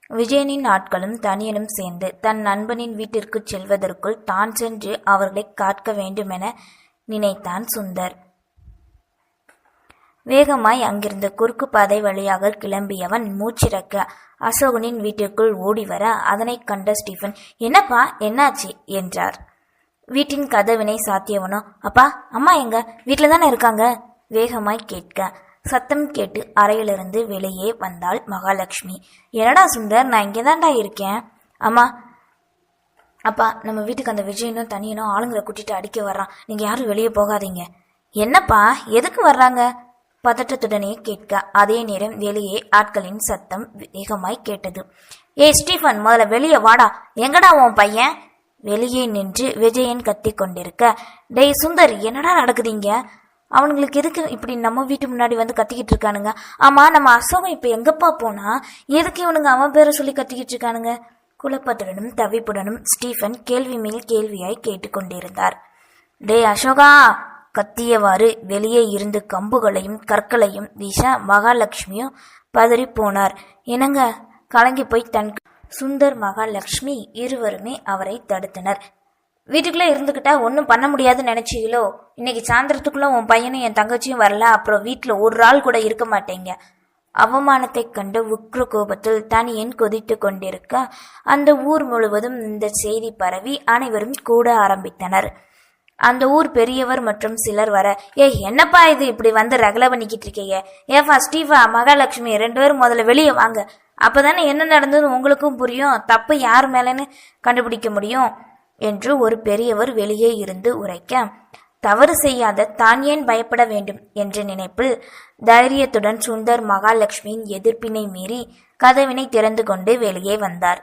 விஜயனின் ஆட்களும் தனியனும் சேர்ந்து தன் நண்பனின் வீட்டிற்கு செல்வதற்குள் தான் சென்று அவர்களை காக்க வேண்டுமென நினைத்தான் சுந்தர். வேகமாய் அங்கிருந்த குறுக்கு பாதை வழியாக கிளம்பியவன் மூச்சிறக்க அசோகனின் வீட்டிற்குள் ஓடி வர அதனை கண்ட ஸ்டீஃபன், என்னப்பா என்னாச்சு என்றார். வீட்டின் கதவினை சாத்தியவனோ, அப்பா அம்மா எங்க? வீட்டில தானே இருக்காங்க வேகமாய் கேட்க சத்தம் கேட்டு அறையிலிருந்து வெளியே வந்தாள் மகாலட்சுமி. என்னடா சுந்தர், நான் இங்கேதான்டா இருக்கேன். அம்மா அப்பா, நம்ம வீட்டுக்கு அந்த விஜயனும் தனியனும் ஆளுங்களை கூட்டிட்டு அடிக்க வர்றான், நீங்க யாரும் வெளியே போகாதீங்க. என்னப்பா, எதுக்கு வர்றாங்க? பதட்டத்துடனே கேட்க அதே நேரம் வெளியே ஆட்களின் சத்தம் வேகமாய் கேட்டது. ஸ்டீஃபன், முதல்ல வெளியே வாடா. எங்கடா உன் பையன்? வெளியே நின்று விஜயன் கத்தி கொண்டிருக்க, டேய் சுந்தர், என்னடா நடக்குதுங்க? அவனுங்களுக்கு எதுக்கு இப்படி நம்ம வீட்டு முன்னாடி வந்து கத்திக்கிட்டு இருக்கானுங்க? ஆமா, நம்ம அசோகம் இப்ப எங்கப்பா போனா? எதுக்கு இவனுங்க அவன் பேரை சொல்லி கத்திக்கிட்டு இருக்கானுங்க? குழப்பத்துடனும் தவிப்புடனும் ஸ்டீஃபன் கேள்வி மேல் கேள்வியாய் கேட்டுக்கொண்டிருந்தார். டே அசோகா! கத்தியவாறு வெளியே இருந்து கம்புகளையும் கற்களையும் வீச மகாலட்சுமியும் பதறி போனார். என்னங்க? கலங்கி போய் தன் சுந்தர் மகாலட்சுமி இருவருமே அவரை தடுத்தனர். வீட்டுக்குள்ளே இருந்துக்கிட்டா ஒன்றும் பண்ண முடியாதுன்னு நினைச்சீங்களோ? இன்னைக்கு சாயந்தரத்துக்குள்ள உன் பையனும் என் தங்கச்சியும் வரல, அப்புறம் வீட்டில் ஒரு ஆள் கூட இருக்க மாட்டேங்க. அவமானத்தை கண்டு உக்ர கோபத்தில் தனியன் கொதித்து கொண்டிருக்க அந்த ஊர் முழுவதும் இந்த செய்தி பரவி அனைவரும் கூட ஆரம்பித்தனர். அந்த ஊர் பெரியவர் மற்றும் சிலர் வர, என்னப்பா இது இப்படி வந்து ரகலை பண்ணிக்கிட்டு இருக்கீங்க? ஏஃபா ஸ்டீஃபா, மகாலட்சுமி, 2 பேரும் முதல்ல வெளியே வாங்க. அப்பதானே என்ன நடந்தது உங்களுக்கும் புரியும், தப்பு யார் மேலன்னு கண்டுபிடிக்க முடியும் என்று ஒரு பெரியவர் வெளியே இருந்து உரைக்க, தவறு செய்யாத தான் ஏன் பயப்பட வேண்டும் என்ற நினைப்பில் தைரியத்துடன் சுந்தர் மகாலட்சுமியின் எதிர்ப்பினை மீறி கதவினை திறந்து கொண்டு வெளியே வந்தார்.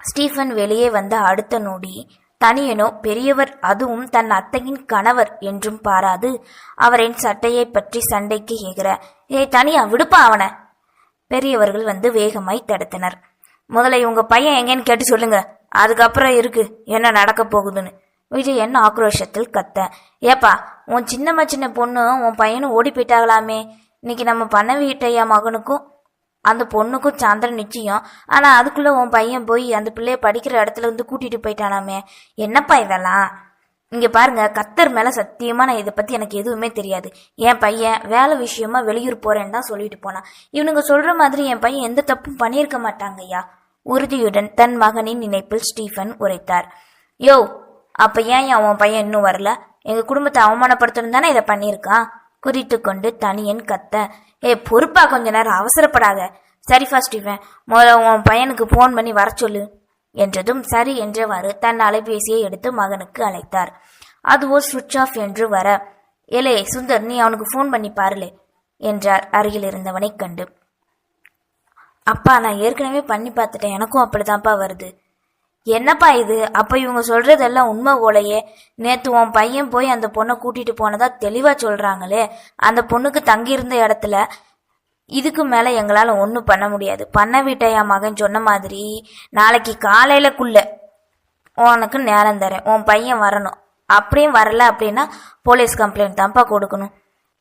ஸ்டீஃபன் வெளியே வந்த அடுத்த நொடி தனியனோ பெரியவர், அதுவும் தன் அத்தையின் கணவர் என்றும் பாராது அவரின் சட்டையை பற்றி சண்டைக்கு எகிற, தனியா விடுப்பா அவனை. பெரியவர்கள் வந்து வேகமாய் தடுத்தனர். முதல்ல உங்க பையன் எங்கன்னு கேட்டு சொல்லுங்க, அதுக்கப்புறம் இருக்கு என்ன நடக்க போகுதுன்னு விஜயன் ஆக்ரோஷத்தில் கத்த. ஏப்பா, உன் சின்ன பொண்ணு உன் பையனும் ஓடி போயிட்டாங்களாமே. இன்னைக்கு நம்ம பண்ண வீட்டையா மகனுக்கும் அந்த பொண்ணுக்கும் சாந்திரன் நிச்சயம். ஆனா அதுக்குள்ள உன் பையன் போய் அந்த பிள்ளைய படிக்கிற இடத்துல இருந்து கூட்டிட்டு போயிட்டானாமே. என்னப்பா இதெல்லாம்? இங்க பாருங்க, கத்தர் மேல சத்தியமா நான் இதை பத்தி எனக்கு எதுவுமே தெரியாது. என் பையன் வேலை விஷயமா வெளியூர் போறேன்னு தான் சொல்லிட்டு போனான். இவனுங்க சொல்ற மாதிரி என் பையன் எந்த தப்பும் பண்ணியிருக்க மாட்டாங்கய்யா, உறுதியுடன் தன் மகனின் நினைப்பில் ஸ்டீஃபன் உரைத்தார். யோ, அப்ப ஏன் உன் பையன் இன்னும் வரல? எங்க குடும்பத்தை அவமானப்படுத்தணும் தானே இதை பண்ணியிருக்கான் குறித்து கொண்டு தனியன் கத்த. பொறுப்பா, கொஞ்ச நேரம் அவசரப்படாத. சரிஃபா ஸ்டீஃபன், முதல்ல உன் பையனுக்கு போன் பண்ணி வர சொல்லு என்றதும் சரி என்றவாறு தன் அலைபேசியை எடுத்து மகனுக்கு அழைத்தார். அதுவோ சுவிட்ச் ஆஃப் என்று வர, ஏலே சுந்தர், நீ அவனுக்கு போன் பண்ணி பாருலே என்றார் அருகில் இருந்தவனை கண்டு. அப்பா, நான் ஏற்கனவே பண்ணி பார்த்துட்டேன், எனக்கும் அப்படித்தான்ப்பா வருது. என்னப்பா இது? அப்ப இவங்க சொல்றதெல்லாம் உண்மை போலையே. நேத்து உன் பையன் போய் அந்த பொண்ணை கூட்டிட்டு போனதா தெளிவா சொல்றாங்களே. அந்த பொண்ணுக்கு தங்கியிருந்த இடத்துல இதுக்கு மேல எங்களால ஒன்னும் பண்ண முடியாது. பண்ண வீட்டையா மகன் சொன்ன மாதிரி நாளைக்கு காலையிலக்குள்ள உனக்கு நேரம் தரேன், உன் பையன் வரணும். அப்படியும் வரல அப்படின்னா போலீஸ் கம்ப்ளைண்ட் தான்ப்பா கொடுக்கணும்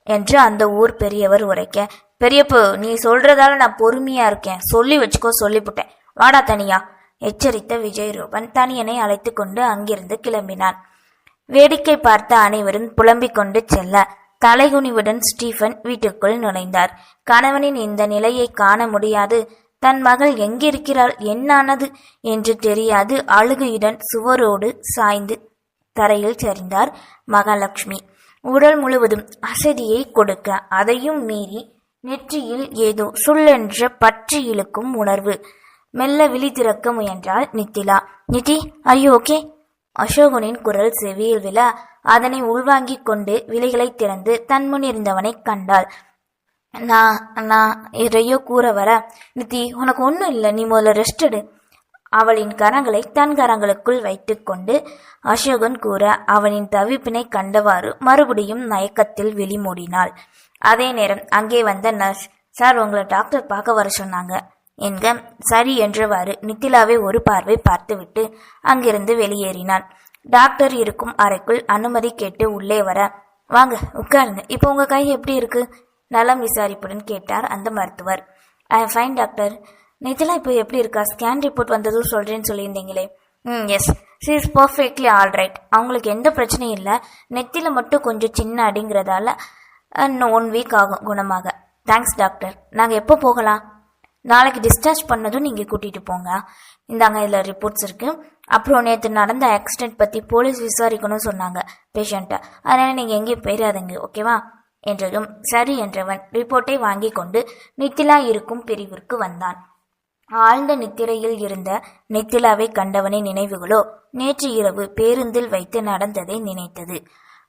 என்று அந்த ஊர் பெரியவர் உரைக்க, பெரியப்பு, நீ சொல்றதால நான் பொறுமையா இருக்கேன், சொல்லி வச்சுக்கோ, சொல்லிவிட்டேன், வாடா தனியா எச்சரித்த விஜயரூபன் தனியனை அழைத்து கொண்டு அங்கிருந்து கிளம்பினான். வேடிக்கை பார்த்த அனைவரும் புலம்பிக் கொண்டு செல்ல தலைகுனிவுடன் ஸ்டீஃபன் வீட்டுக்குள் நுழைந்தார். கணவனின் இந்த நிலையை காண முடியாது, தன் மகள் எங்கிருக்கிறாள், என்னானது என்று தெரியாது அழுகையுடன் சுவரோடு சாய்ந்து தரையில் சரிந்தார் மகாலட்சுமி. உடல் முழுவதும் அசதியை கொடுக்க அதையும் மீறி நெற்றியில் ஏதோ சுள்ளென்ற பற்றி இழுக்கும் உணர்வு. மெல்ல விழி திறக்க முயன்றாள் நித்திலா. நிதி, ஆர் யூ ஓகே? அசோகனின் குரல் செவியில் விழ அதனை உள்வாங்கிக் கொண்டு விழிகளை திறந்து தன் முன் இருந்தவனை கண்டாள். நான் எதையோ கூற வர, நித்தி உனக்கு ஒன்றும் இல்லை, நீ முதல்ல ரெஸ்ட் எடு. அவளின் கரங்களை தன் கரங்களுக்குள் வைத்து கொண்டு அசோகன் கூற அவனின் தவிப்பினை கண்டவாறு மறுபடியும் மயக்கத்தில் விழி மூடினாள். அதே நேரம் அங்கே வந்த நர்ஸ், சார் உங்களை டாக்டர் பார்க்க வர சொன்னாங்க என்க சரி என்றவாறு நித்திலாவை ஒரு பார்வை பார்த்துவிட்டு அங்கிருந்து வெளியேறினான். டாக்டர் இருக்கும் அறைக்குள் அனுமதி கேட்டு உள்ளே வர, வாங்க உட்காருங்க, இப்போ உங்க கை எப்படி இருக்கு? நலம் விசாரிப்புடன் கேட்டார் அந்த மருத்துவர். I am fine doctor. Nithila இப்போ எப்படி இருக்கா? ஸ்கேன் ரிப்போர்ட் வந்ததும் சொல்கிறேன்னு சொல்லியிருந்தீங்களே. Yes, she is perfectly alright. அவங்களுக்கு எந்த பிரச்சனையும் இல்லை. நெத்தியில் மட்டும் கொஞ்சம் சின்ன அடிங்கிறதால இன்னும் 1 வீக் ஆகும் குணமாக. Thanks doctor. நாங்கள் எப்போ போகலாம்? நாளைக்கு டிஸ்சார்ஜ் பண்ணதும் நீங்கள் கூட்டிகிட்டு போங்க. இந்தாங்க, இதில் ரிப்போர்ட்ஸ் இருக்குது. அப்புறம் நேற்று நடந்த ஆக்சிடென்ட் பற்றி போலீஸ் விசாரிக்கணும்னு சொன்னாங்க பேஷண்ட்டை. அதனால் நீங்கள் எங்கேயும் போயிடாதீங்க, ஓகேவா என்றதும் சரி என்றவன் ரிப்போர்ட்டை வாங்கி கொண்டு நித்திலா இருக்கும் பிரிவிற்கு வந்தான். ஆழ்ந்த நித்திரையில் இருந்த நித்திலாவை கண்டவனின் நினைவுகளோ நேற்று இரவு பேருந்தில் வைத்து நடந்ததை நினைத்தது.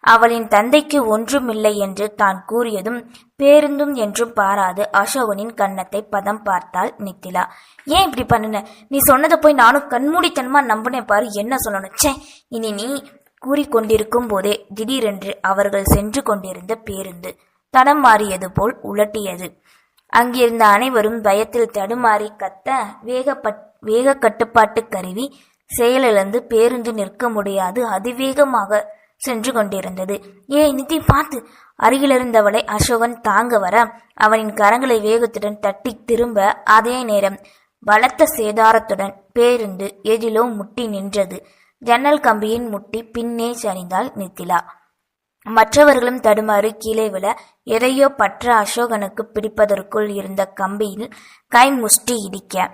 அவளின் தந்தைக்கு ஒன்றுமில்லை என்று தான் கூறியதும் பேருந்தும் என்றும் பாராது அசோகனின் கன்னத்தை பதம் பார்த்தாள் நித்திலா. ஏன் இப்படி பண்ணுன? நீ சொன்னதை போய் நானும் கண்மூடித்தனமா நம்பினேன் பாரு. என்ன சொல்லணும்? ச்சே, இனி நீ கூறிக்கொண்டிருக்கும் போதே திடீரென்று அவர்கள் சென்று கொண்டிருந்த பேருந்து தடம் மாறியது போல் உலட்டியது. அங்கிருந்த அனைவரும் பயத்தில் தடுமாறி கத்த வேக கட்டுப்பாட்டு கருவி செயலிழந்து பேருந்து நிற்க முடியாது அதிவேகமாக சென்று கொண்டிருந்தது. ஏய் நித்தி, பார்த்து! அருகிலிருந்தவளை அசோகன் தாங்க வர அவனின் கரங்களை வேகத்துடன் தட்டி திரும்ப அதே நேரம் பலத்த சேதாரத்துடன் பேருந்து எதிலோ முட்டி நின்றது. ஜன்னல் கம்பியின் முட்டி பின்னே சரிந்தாள் நித்திலா. மற்றவர்களும் தடுமாறு கீழே விழ எதையோ பற்ற அசோகனுக்கு பிடிப்பதற்குள் இருந்த கம்பியில் கை முஷ்டி இடிக்க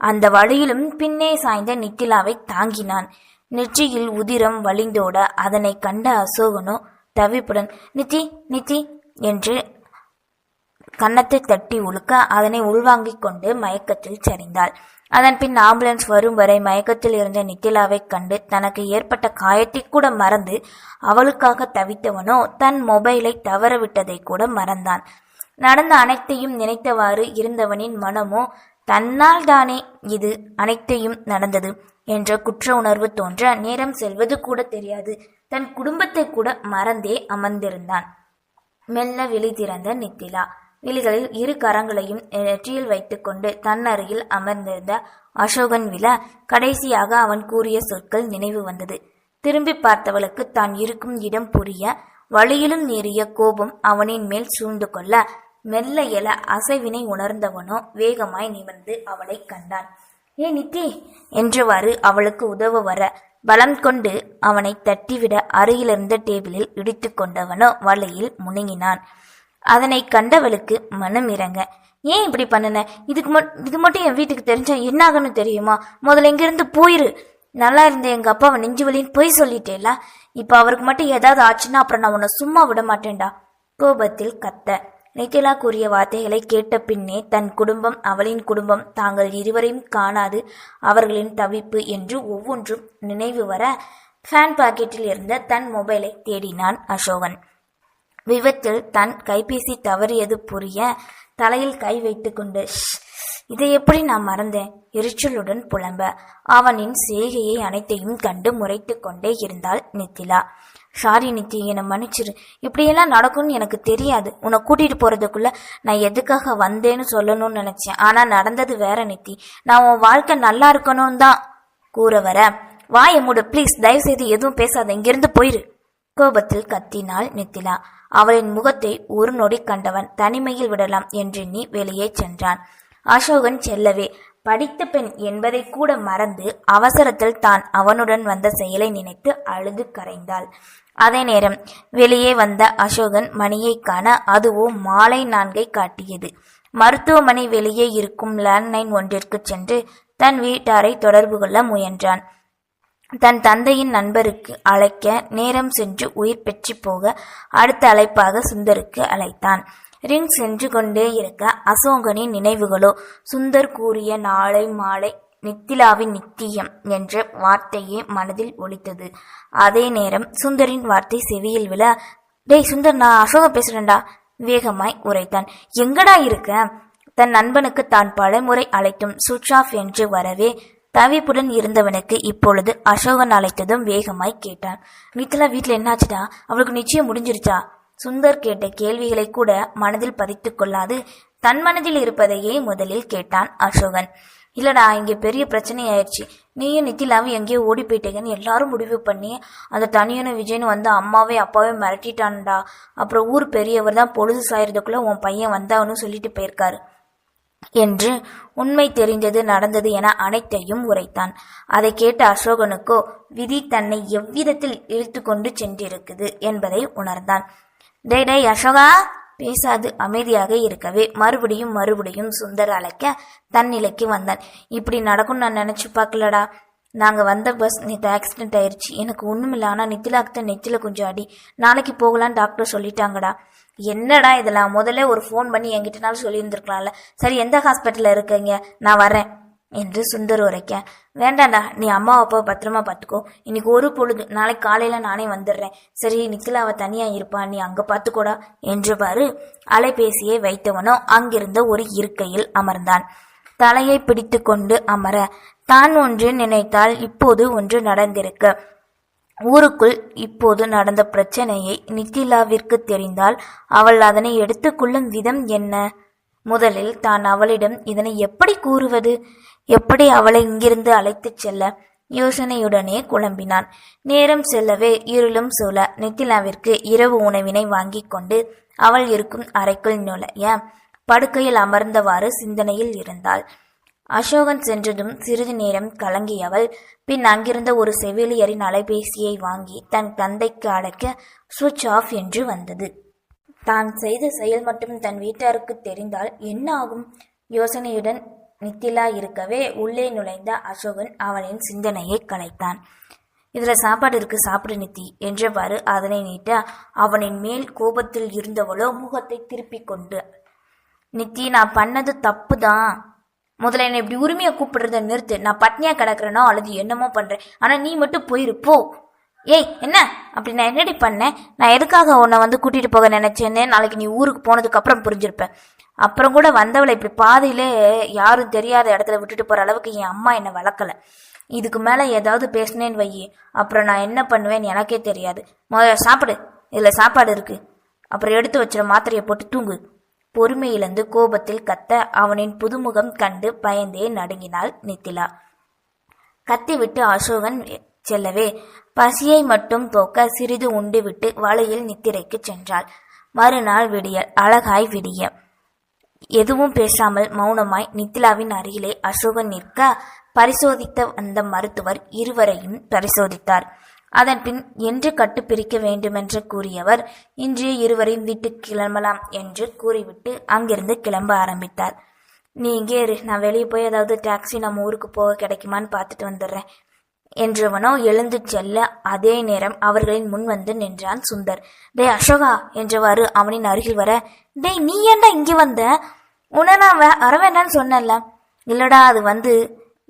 அந்த வழியிலும் பின்னே சாய்ந்த நித்திலாவை தாங்கினான். நெற்றியில் உதிரம் வழிந்தோட அதனை கண்ட அசோகனோ தவிப்புடன் நித்தி நித்தி என்று கன்னத்தை தட்டி உழுக்க அதனை உள்வாங்கிக் கொண்டு மயக்கத்தில் சரிந்தாள். அதன் பின் ஆம்புலன்ஸ் வரும் வரை மயக்கத்தில் இருந்த நித்திலாவை கண்டு தனக்கு ஏற்பட்ட காயத்தை கூட மறந்து அவளுக்காக தவித்தவனோ தன் மொபைலை தவறவிட்டதை கூட மறந்தான். நடந்த அனைத்தையும் நினைத்தவாறு இருந்தவனின் மனமோ தன்னால் தானே இது அனைத்தையும் நடந்தது என்ற குற்ற உணர்வு தோன்ற நேரம் செல்வது கூட தெரியாது தன் குடும்பத்தை கூட மறந்தே அமர்ந்திருந்தான். மெல்ல விழி திறந்த நித்திலா விழிகளில் 2 கரங்களையும் நெற்றியில் வைத்துக்கொண்டு தன் அருகில் அமர்ந்திருந்த அசோகன் விழ கடைசியாக அவன் கூறிய சொற்கள் நினைவு வந்தது. திரும்பி பார்த்தவளுக்கு தான் இருக்கும் இடம் புரிய வழியிலும் நேரிய கோபம் அவனின் மேல் சூழ்ந்து கொள்ள மெல்ல எழ அசைவினை உணர்ந்தவனோ வேகமாய் நிமிர்ந்து அவளை கண்டான். ஏ நித்தி என்றவாறு அவளுக்கு உதவ வர பலம் கொண்டு அவனை தட்டிவிட அருகிலிருந்த டேபிளில் இடித்து கொண்டவனோ வலையில் முணுங்கினான். அதனை கண்டவளுக்கு மனம் இறங்க, ஏன் இப்படி பண்ணுன? இது மட்டும் என் வீட்டுக்கு தெரிஞ்சா என்ன ஆகுன்னு தெரியுமா? முதல்ல இங்கிருந்து போயிரு. நல்லா இருந்த எங்க அப்பாவை நெஞ்சு வலின்னு பொய் சொல்லிட்டேல. இப்ப அவருக்கு மட்டும் ஏதாவது ஆச்சுன்னா அப்புறம் நான் உன்னை சும்மா விட மாட்டேன்டா. கோபத்தில் கத்த நித்திலா கூறிய வார்த்தைகளை கேட்ட பின்னே தன் குடும்பம் அவளின் குடும்பம் தாங்கள் இருவரையும் காணாது அவர்களின் தவிப்பு என்று ஒவ்வொன்றும் நினைவு வர ஃபேன் பாக்கெட்டில் இருந்த தன் மொபைலை தேடினான் அசோகன். விபத்தில் தன் கைபேசி தவறியது புரிய தலையில் கை வைத்து கொண்டு இதை எப்படி நான் மறந்தேன் எரிச்சலுடன் புலம்ப அவனின் செய்கையை அனைத்தையும் கண்டு முறைத்து கொண்டே இருந்தாள் நித்திலா. சாரி நித்தி, என்னை மன்னிச்சிரு. இப்படியெல்லாம் நடக்கும்னு எனக்கு தெரியாது. உன்னை கூட்டிட்டு போறதுக்குள்ள நான் எதுக்காக வந்தேன்னு சொல்லணும்னு நினைச்சேன். ஆனா நடந்தது வேற நித்தி. நான் உன் வாழ்க்கை நல்லா இருக்கணும்னு தான் கூற வர வாயை மூடு ப்ளீஸ். தயவு செய்து எதுவும் பேசாத, இங்கிருந்து போயிரு. கோபத்தில் கத்தினாள் நித்திலா. அவளின் முகத்தை ஒரு நொடி கண்டவன் தனிமையில் விடலாம் என்றெண்ணி வெளியே சென்றான். அசோகன் செல்லவே படித்த பெண் என்பதை கூட மறந்து அவசரத்தில் தான் அவனுடன் வந்த செயலை நினைத்து அழுது கரைந்தாள். அதே நேரம் வெளியே வந்த அசோகன் மணியை காண அதுவோ மாலை 4 காட்டியது. மருத்துவமனை வெளியே இருக்கும் லேண்ட்லைன் ஒன்றிற்கு சென்று தன் வீட்டாரை தொடர்பு கொள்ள முயன்றான். தன் தந்தையின் நண்பருக்கு அழைக்க நேரம் சென்று உயிர் பெற்று போக அடுத்த அழைப்பாக சுந்தருக்கு அழைத்தான். ரிங் சென்று கொண்டே இருக்க அசோகனின் நினைவுகளோ சுந்தர் கூறிய நாளை மாலை நித்திலாவின் நித்தியம் என்ற வார்த்தையே மனதில் ஒலித்தது. அதே நேரம் சுந்தரின் வார்த்தை செவியில் விழ, டேய் சுந்தர், நான் அசோகன் பேசுறேன்டா வேகமாய் உரைத்தான். எங்கடா இருக்க? தன் நண்பனுக்கு தான் பலமுறை அழைத்தும் சுவிட்ச் ஆஃப் என்று வரவே தவிப்புடன் இருந்தவனுக்கு இப்பொழுது அசோகன் அழைத்ததும் வேகமாய் கேட்டான். நித்திலா வீட்டுல என்னாச்சுடா? அவளுக்கு நிச்சயம் முடிஞ்சிருச்சா? சுந்தர் கேட்ட கேள்விகளை கூட மனதில் பதித்து கொள்ளாது தன் மனதில் இருப்பதையே முதலில் கேட்டான் அசோகன். இல்லடா, இங்க பெரிய பிரச்சனை ஆயிடுச்சு. நீயும் நித்திலாவும் எங்கேயோ ஓடி போயிட்டேங்கன்னு எல்லாரும் முடிவு பண்ணி அந்த தனியான விஜயன் வந்து அம்மாவே அப்பாவே மிரட்டிட்டான்டா. அப்புறம் ஊர் பெரியவர் தான் பொழுது சாயறதுக்குள்ள உன் பையன் வந்தாவன்னு சொல்லிட்டு போயிருக்காரு. என்று உண்மை தெரிந்தது நடந்தது என அனைத்தையும் உரைத்தான். அதை கேட்ட அசோகனுக்கோ விதி தன்னை எவ்விதத்தில் இழுத்து கொண்டு சென்றிருக்குது என்பதை உணர்ந்தான். டேய் அசோகா, பேசாது அமைதியாக இருக்கவே மறுபடியும் சுந்தர் அழைக்க தன் நிலைக்கு வந்தான். இப்படி நடக்கும் நான் நினைச்சு பார்க்கலடா. நாங்க வந்த பஸ் நேற்று ஆக்சிடென்ட் ஆயிடுச்சு. எனக்கு ஒண்ணுமில்ல, ஆனா நித்திலாக்கிட்ட நெத்தில கொஞ்சம் அடி. நாளைக்கு போகலான்னு டாக்டர் சொல்லிட்டாங்கடா. என்னடா இதெல்லாம், முதல்ல ஒரு ஃபோன் பண்ணி என்கிட்டனாலும் சொல்லியிருந்துருக்கலாம்ல. சரி, எந்த ஹாஸ்பிட்டல்ல இருக்கீங்க, நான் வரேன் என்று சுந்தர் உரைக்க, வேண்டாண்டா, நீ அம்மா அப்பா பத்திரமா பார்த்துக்கோ. இன்னைக்கு ஒரு பொழுது, நாளைக்கு காலையில நானே வந்துடுறேன். சரி, நித்திலாவ தனியா இருப்பான், நீ அங்க பார்த்துக்கோடா என்றவாறு அலைபேசியை வைத்தவனோ அங்கிருந்த ஒரு இருக்கையில் அமர்ந்தான். தலையை பிடித்து கொண்டு அமர தான் ஒன்று நினைத்தால் இப்போது ஒன்று நடந்திருக்க. ஊருக்குள் இப்போது நடந்த பிரச்சனையை நித்திலாவிற்கு தெரிந்தால் அவள் அதனை எடுத்துக்கொள்ளும் விதம் என்ன? முதலில் தான் அவளிடம் இதனை எப்படி கூறுவது? எப்படி அவளை இங்கிருந்து அழைத்துச் செல்ல? யோசனையுடனே குழம்பினான். நேரம் செல்லவே இருளும் சூழ நித்திலாவிற்கு இரவு உணவினை வாங்கி கொண்டு அவள் இருக்கும் அறைக்குள் நுழைய படுக்கையில் அமர்ந்தவாறு சிந்தனையில் இருந்தாள். அசோகன் சென்றதும் சிறிது நேரம் கலங்கியவள் பின் அங்கிருந்த ஒரு செவிலியரின் அலைபேசியை வாங்கி தன் தந்தைக்கு அடைக்க சுவிட்ச் ஆஃப் என்று வந்தது. தான் செய்த செயல் மட்டும் தன் வீட்டாருக்கு தெரிந்தால் என்ன ஆகும்? யோசனையுடன் நித்திலா இருக்கவே உள்ளே நுழைந்த அசோகன் அவனின் சிந்தனையை கலைத்தான். இதுல சாப்பாடு இருக்கு, சாப்பிடு நித்தி என்றவாறு அதனை நீட்ட அவனின் மேல் கோபத்தில் இருந்தவளோ முகத்தை திருப்பிக் கொண்டு, நித்தி, நான் பண்ணது தப்பு தான். முதல்ல என்னை இப்படி உரிமையை கூப்பிடுறத நிறுத்து. நான் பட்னியா கிடக்குறேனோ அல்லது என்னமோ பண்றேன், ஆனா நீ மட்டும் போயிரு போ. ஏய், என்ன அப்படி நான் என்னடி பண்ணேன்? நான் எதுக்காக உன்னை வந்து கூட்டிட்டு போக நினைச்சேன்னு நாளைக்கு நீ ஊருக்கு போனதுக்கு அப்புறம் புரிஞ்சிருப்பேன். அப்புறம் கூட வந்தவளை இப்படி பாதையிலே யாரும் தெரியாத இடத்துல விட்டுட்டு போற அளவுக்கு என் அம்மா என்னை வளர்க்கல. இதுக்கு மேல ஏதாவது பேசினேன்னு வையி, அப்புறம் நான் என்ன பண்ணுவேன்னு எனக்கே தெரியாது. முதல்ல சாப்பிடு, இதுல சாப்பாடு இருக்கு. அப்புறம் எடுத்து வச்சிட மாத்திரையை போட்டு தூங்கு. பொறுமையிழந்து கோபத்தில் கத்த அவனின் புதுமுகம் கண்டு பயந்தே நடுங்கினாள் நித்திலா. கத்திவிட்டு அசோகன் செல்லவே பசியை மட்டும் போக்க சிறிது உண்டு விட்டு வலையில் நித்திரைக்கு சென்றாள். மறுநாள் விடியல் அழகாய் விடிய எதுவும் பேசாமல் மௌனமாய் நித்திலாவின் அருகிலே அசோகன் நிற்க பரிசோதித்த அந்த மருத்துவர் இருவரையும் பரிசோதித்தார். அதன்பின் என்று கட்டுப்பிரிக்க வேண்டுமென்று கூறியவர் இன்று இருவரையும் வீட்டுக்கு கிளம்பலாம் என்று கூறிவிட்டு அங்கிருந்து கிளம்ப ஆரம்பித்தார். நீ இங்கே இரு, நான் வெளியே போய் ஏதாவது டாக்ஸி நம்ம ஊருக்கு போக கிடைக்குமான்னு பார்த்துட்டு வந்துடுறேன் என்றவனோ எழுந்து செல்ல அதே நேரம் அவர்களின் முன் வந்து நின்றான் சுந்தர். டே அசோகா என்றவாறு அவனின் அருகில் வர, டேய் நீ ஏண்டா இங்கே வந்த? உன்னை நான் வர வேண்டான்னு சொன்னல. இல்லடா, அது வந்து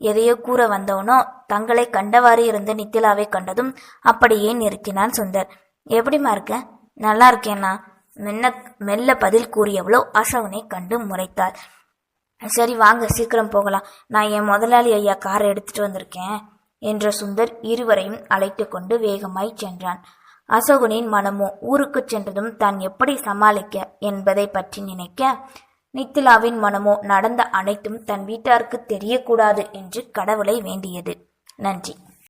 எதையோ கூற வந்தவனோ தங்களை கண்டவாறு இருந்த நித்திலாவை கண்டதும் அப்படியே நிறுத்தினான் சுந்தர். எப்படிமா இருக்க? நல்லா இருக்கேன்னா மெல்ல பதில் கூறியவளோ அசோகனை கண்டு முறைத்தாள். சரி வாங்க, சீக்கிரம் போகலாம். நான் என் முதலாளி ஐயா காரை எடுத்துட்டு வந்திருக்கேன் என்ற சுந்தர் இருவரையும் அழைத்து கொண்டு வேகமாய் சென்றான். அசோகனின் மனமோ ஊருக்கு சென்றதும் தான் எப்படி சமாளிக்க என்பதை பற்றி நினைக்க, நித்திலாவின் மனமோ நடந்த அனைத்தும் தன் வீட்டாருக்கு தெரியக்கூடாது என்று கடவுளை வேண்டியது. நன்றி.